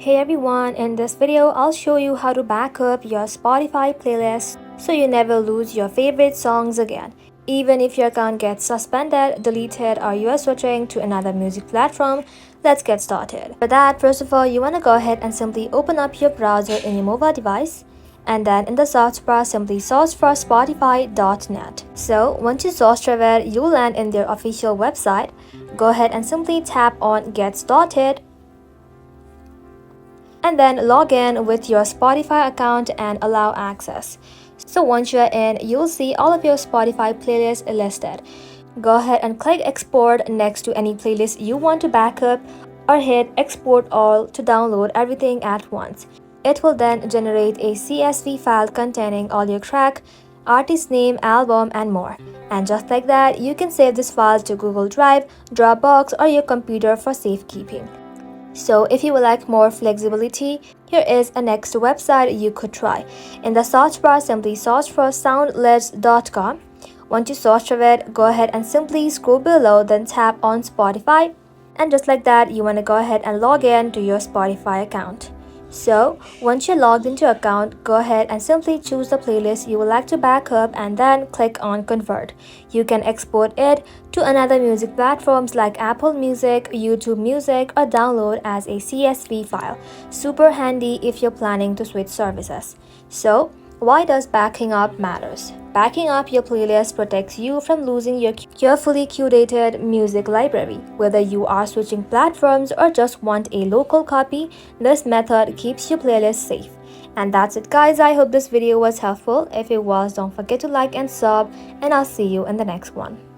Hey everyone, in this video I'll show you how to back up your Spotify playlist so you never lose your favorite songs again. Even if your account gets suspended, deleted, or you are switching to another music platform, let's get started. For that, first of all, you want to go ahead and simply open up your browser in your mobile device, and then in the search bar simply search for spotify.net. So once you search for it, you'll land in their official website. Go ahead and simply tap on Get Started and then log in with your Spotify account and allow access. So once you're in, you'll see all of your Spotify playlists listed. Go ahead and click export next to any playlist you want to back up or hit export all to download everything at once. It will then generate a CSV file containing all your track, artist name, album, and more. And just like that, you can save this file to Google Drive, Dropbox, or your computer for safekeeping. So if you would like more flexibility, here is a next website you could try. In the search bar, simply search for soundlets.com. Once you search for it, go ahead and simply scroll below, then tap on Spotify. And just like that, you want to go ahead and log in to your Spotify account. So once you're logged into your account, go ahead and simply choose the playlist you would like to back up and then click on convert. You can export it to another music platforms like Apple Music, YouTube Music, or download as a CSV file. Super handy if you're planning to switch services. So why does backing up matters? Backing up your playlist protects you from losing your carefully curated music library. Whether you are switching platforms or just want a local copy, this method keeps your playlist safe. And that's it guys, I hope this video was helpful. If it was, don't forget to like and sub, and I'll see you in the next one.